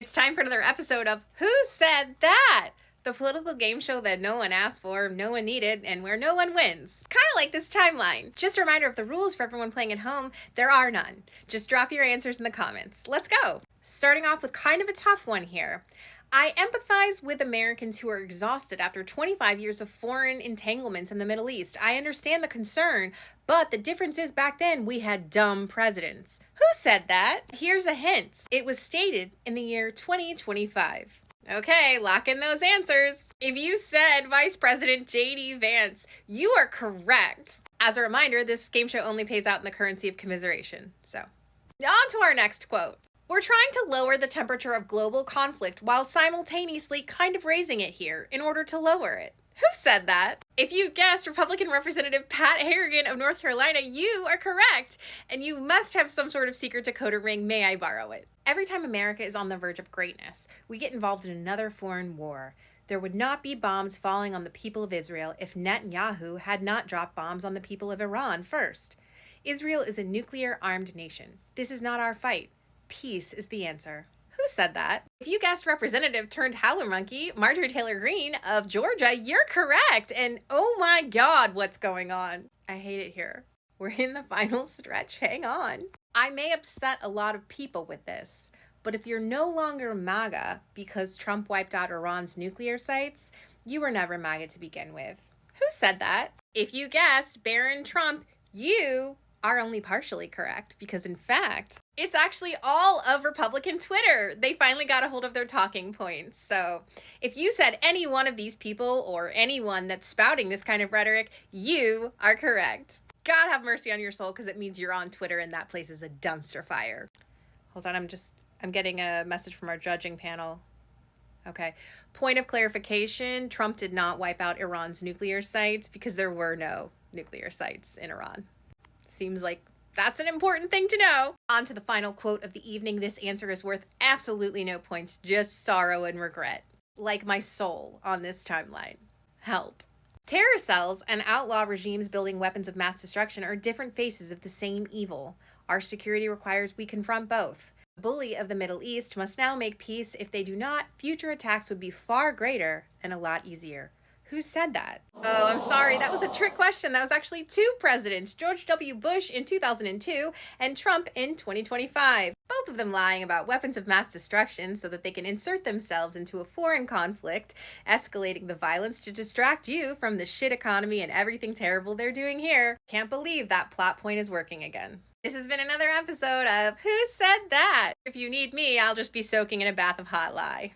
It's time for another episode of Who Said That? The political game show that no one asked for, no one needed, and where no one wins. Kind of like this timeline. Just a reminder of the rules for everyone playing at home, there are none. Just drop your answers in the comments. Let's go! Starting off with kind of a tough one here. I empathize with Americans who are exhausted after 25 years of foreign entanglements in the Middle East. I understand the concern, but the difference is back then we had dumb presidents. Who said that? Here's a hint. It was stated in the year 2025. Okay, lock in those answers. If you said Vice President J.D. Vance, you are correct. As a reminder, this game show only pays out in the currency of commiseration. So, on to our next quote. We're trying to lower the temperature of global conflict while simultaneously kind of raising it here in order to lower it. Who said that? If you guessed Republican Representative Pat Harrigan of North Carolina, you are correct. And you must have some sort of secret Dakota ring. May I borrow it? Every time America is on the verge of greatness, we get involved in another foreign war. There would not be bombs falling on the people of Israel if Netanyahu had not dropped bombs on the people of Iran first. Israel is a nuclear-armed nation. This is not our fight. Peace is the answer. Who said that? If you guessed Representative turned howler monkey, Marjorie Taylor Greene of Georgia, you're correct. And oh my God, what's going on? I hate it here. We're in the final stretch. Hang on. I may upset a lot of people with this, but if you're no longer MAGA because Trump wiped out Iran's nuclear sites, you were never MAGA to begin with. Who said that? If you guessed Barron Trump, you are only partially correct because in fact, it's actually all of Republican Twitter. They finally got a hold of their talking points. So if you said any one of these people or anyone that's spouting this kind of rhetoric, you are correct. God have mercy on your soul because it means you're on Twitter and that place is a dumpster fire. Hold on, I'm getting a message from our judging panel. Okay. Point of clarification, Trump did not wipe out Iran's nuclear sites because there were no nuclear sites in Iran. Seems like that's an important thing to know. On to the final quote of the evening. This answer is worth absolutely no points, just sorrow and regret. Like my soul on this timeline. Help. Terror cells and outlaw regimes building weapons of mass destruction are different faces of the same evil. Our security requires we confront both. The bully of the Middle East must now make peace. If they do not, future attacks would be far greater and a lot easier. Who said that? Oh, I'm sorry. That was a trick question. That was actually two presidents, George W. Bush in 2002 and Trump in 2025. Both of them lying about weapons of mass destruction so that they can insert themselves into a foreign conflict, escalating the violence to distract you from the shit economy and everything terrible they're doing here. Can't believe that plot point is working again. This has been another episode of Who Said That? If you need me, I'll just be soaking in a bath of hot lie.